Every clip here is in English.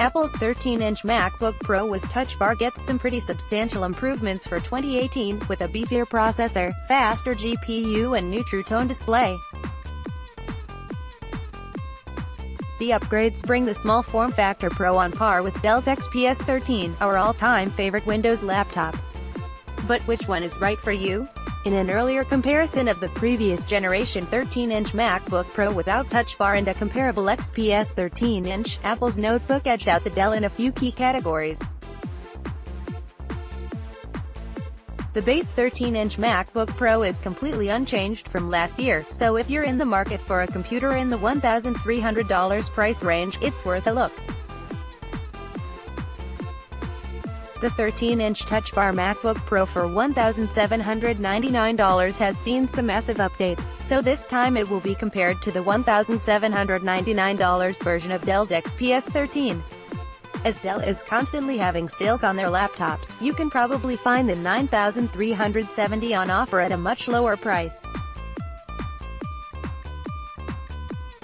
Apple's 13-inch MacBook Pro with Touch Bar gets some pretty substantial improvements for 2018, with a beefier processor, faster GPU and new True Tone display. The upgrades bring the small form factor Pro on par with Dell's XPS 13, our all-time favorite Windows laptop. But which one is right for you? In an earlier comparison of the previous generation 13-inch MacBook Pro without Touch Bar and a comparable XPS 13-inch, Apple's notebook edged out the Dell in a few key categories. The base 13-inch MacBook Pro is completely unchanged from last year, so if you're in the market for a computer in the $1,300 price range, it's worth a look. The 13-inch Touch Bar MacBook Pro for $1,799 has seen some massive updates, so this time it will be compared to the $1,799 version of Dell's XPS 13. As Dell is constantly having sales on their laptops, you can probably find the $9,370 on offer at a much lower price.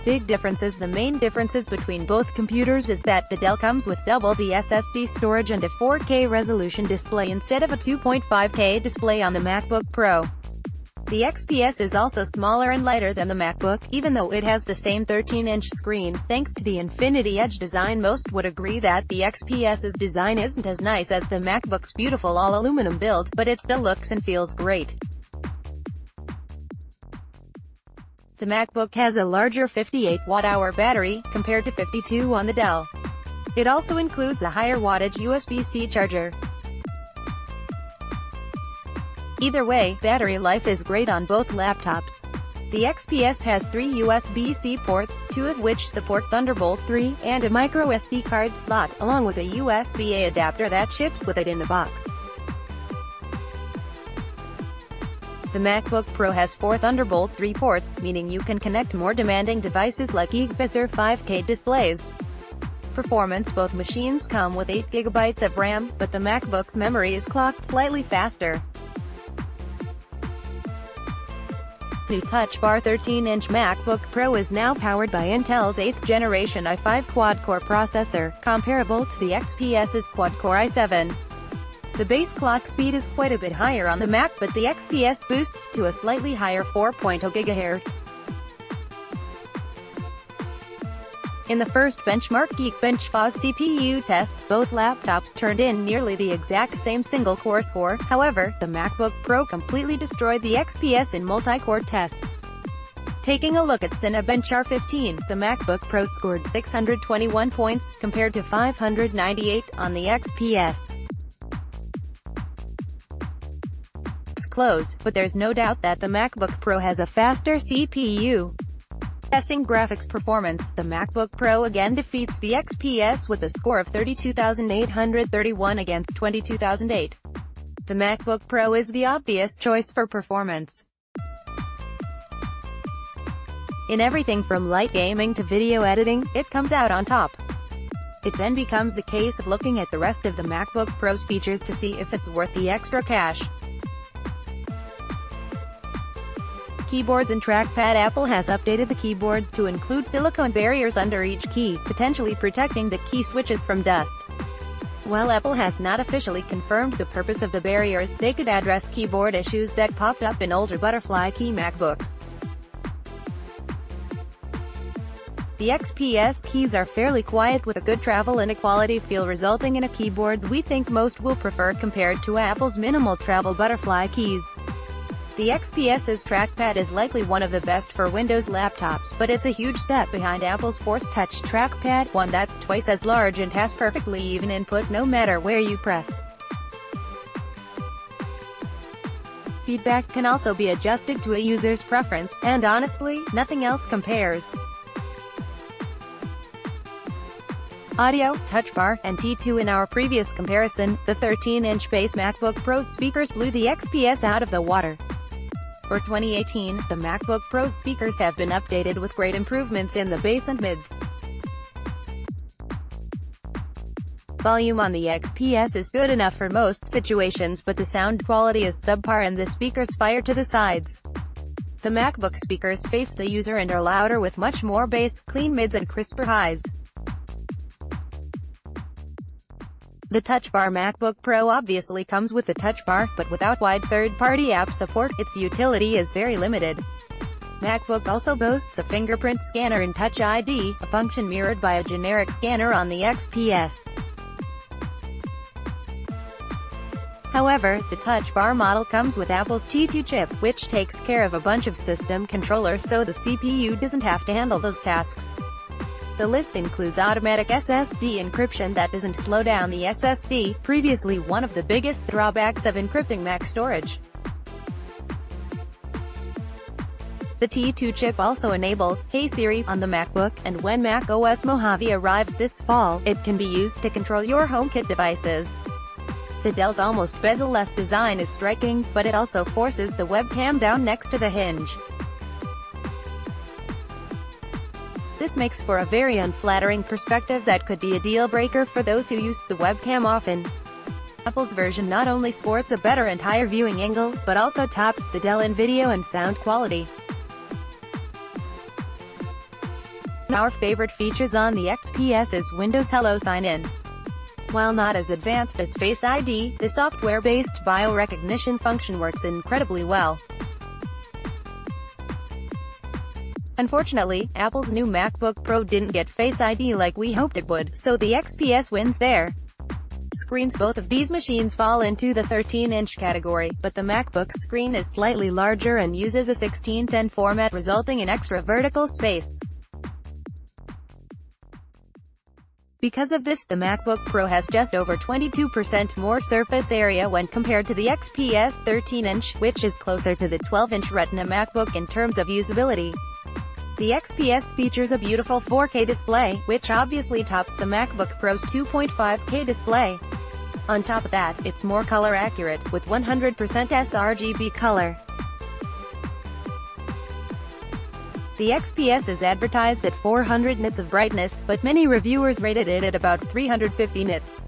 Big differences. The main differences between both computers is that the Dell comes with double the SSD storage and a 4K resolution display instead of a 2.5K display on the MacBook Pro. The XPS is also smaller and lighter than the MacBook, even though it has the same 13-inch screen. Thanks to the Infinity Edge design, most would agree that the XPS's design isn't as nice as the MacBook's beautiful all-aluminum build, but it still looks and feels great. The MacBook has a larger 58 watt-hour battery, compared to 52 on the Dell. It also includes a higher wattage USB-C charger. Either way, battery life is great on both laptops. The XPS has 3 USB-C ports, 2 of which support Thunderbolt 3, and a microSD card slot, along with a USB-A adapter that ships with it in the box. The MacBook Pro has 4 Thunderbolt 3 ports, meaning you can connect more demanding devices like XPS or 5K displays. Performance. Both machines come with 8 GB of RAM, but the MacBook's memory is clocked slightly faster. New Touch Bar 13-inch MacBook Pro is now powered by Intel's 8th generation i5 quad-core processor, comparable to the XPS's quad-core i7. The base clock speed is quite a bit higher on the Mac, but the XPS boosts to a slightly higher 4.0 GHz. In the first benchmark Geekbench FOSS CPU test, both laptops turned in nearly the exact same single-core score. However, the MacBook Pro completely destroyed the XPS in multi-core tests. Taking a look at Cinebench R15, the MacBook Pro scored 621 points, compared to 598 on the XPS. Close, but there's no doubt that the MacBook Pro has a faster CPU. Testing graphics performance, the MacBook Pro again defeats the XPS with a score of 32,831 against 22,008. The MacBook Pro is the obvious choice for performance. In everything from light gaming to video editing, it comes out on top. It then becomes a case of looking at the rest of the MacBook Pro's features to see if it's worth the extra cash. Keyboards and trackpad. Apple has updated the keyboard to include silicone barriers under each key, potentially protecting the key switches from dust. While Apple has not officially confirmed the purpose of the barriers, they could address keyboard issues that popped up in older butterfly key MacBooks. The XPS keys are fairly quiet with a good travel inequality feel, resulting in a keyboard we think most will prefer compared to Apple's minimal travel butterfly keys. The XPS's trackpad is likely one of the best for Windows laptops, but it's a huge step behind Apple's Force Touch trackpad, one that's twice as large and has perfectly even input no matter where you press. Feedback can also be adjusted to a user's preference, and honestly, nothing else compares. Audio, Touch Bar, and T2. In our previous comparison, the 13-inch base MacBook Pro's speakers blew the XPS out of the water. For 2018, the MacBook Pro's speakers have been updated with great improvements in the bass and mids. Volume on the XPS is good enough for most situations, but the sound quality is subpar and the speakers fire to the sides. The MacBook speakers face the user and are louder with much more bass, clean mids and crisper highs. The Touch Bar MacBook Pro obviously comes with the Touch Bar, but without wide third-party app support, its utility is very limited. MacBook also boasts a fingerprint scanner in Touch ID, a function mirrored by a generic scanner on the XPS. However, the Touch Bar model comes with Apple's T2 chip, which takes care of a bunch of system controllers so the CPU doesn't have to handle those tasks. The list includes automatic SSD encryption that doesn't slow down the SSD, previously one of the biggest drawbacks of encrypting Mac storage. The T2 chip also enables Hey Siri on the MacBook, and when Mac OS Mojave arrives this fall, it can be used to control your HomeKit devices. The Dell's almost bezel-less design is striking, but it also forces the webcam down next to the hinge. This makes for a very unflattering perspective that could be a deal-breaker for those who use the webcam often. Apple's version not only sports a better and higher viewing angle, but also tops the Dell in video and sound quality. Our favorite features on the XPS is Windows Hello Sign-In. While not as advanced as Face ID, the software-based biorecognition function works incredibly well. Unfortunately, Apple's new MacBook Pro didn't get Face ID like we hoped it would, so the XPS wins there. Screens: both of these machines fall into the 13-inch category, but the MacBook's screen is slightly larger and uses a 16:10 format, resulting in extra vertical space. Because of this, the MacBook Pro has just over 22% more surface area when compared to the XPS 13-inch, which is closer to the 12-inch Retina MacBook in terms of usability. The XPS features a beautiful 4K display, which obviously tops the MacBook Pro's 2.5K display. On top of that, it's more color accurate, with 100% sRGB color. The XPS is advertised at 400 nits of brightness, but many reviewers rated it at about 350 nits.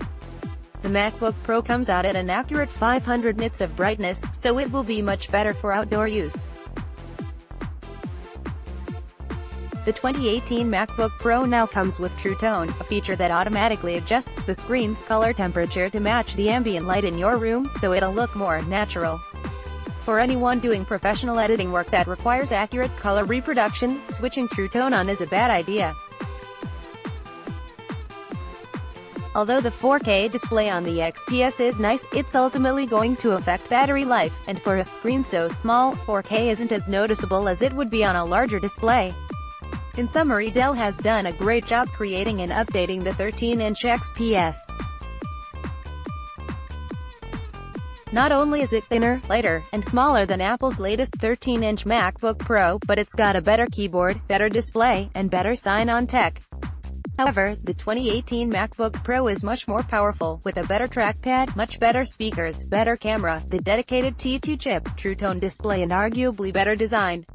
The MacBook Pro comes out at an accurate 500 nits of brightness, so it will be much better for outdoor use. The 2018 MacBook Pro now comes with True Tone, a feature that automatically adjusts the screen's color temperature to match the ambient light in your room, so it'll look more natural. For anyone doing professional editing work that requires accurate color reproduction, switching True Tone on is a bad idea. Although the 4K display on the XPS is nice, it's ultimately going to affect battery life, and for a screen so small, 4K isn't as noticeable as it would be on a larger display. In summary, Dell has done a great job creating and updating the 13-inch XPS. Not only is it thinner, lighter, and smaller than Apple's latest 13-inch MacBook Pro, but it's got a better keyboard, better display, and better sign-on tech. However, the 2018 MacBook Pro is much more powerful, with a better trackpad, much better speakers, better camera, the dedicated T2 chip, True Tone display, and arguably better design.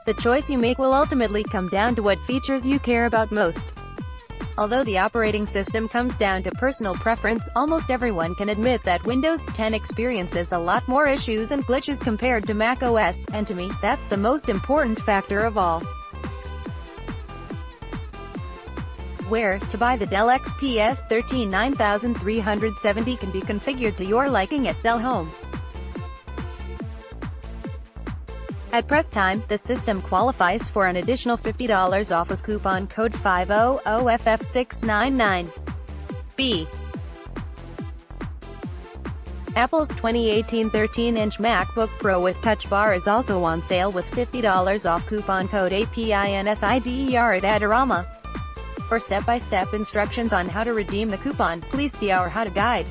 The choice you make will ultimately come down to what features you care about most. Although the operating system comes down to personal preference, almost everyone can admit that Windows 10 experiences a lot more issues and glitches compared to Mac OS, and to me, that's the most important factor of all. Where to buy the Dell XPS 13 9370 can be configured to your liking at Dell Home. At press time, the system qualifies for an additional $50 off with coupon code 500FF699. B. Apple's 2018 13-inch MacBook Pro with Touch Bar is also on sale with $50 off coupon code APINSIDER at Adorama. For step-by-step instructions on how to redeem the coupon, please see our How to guide.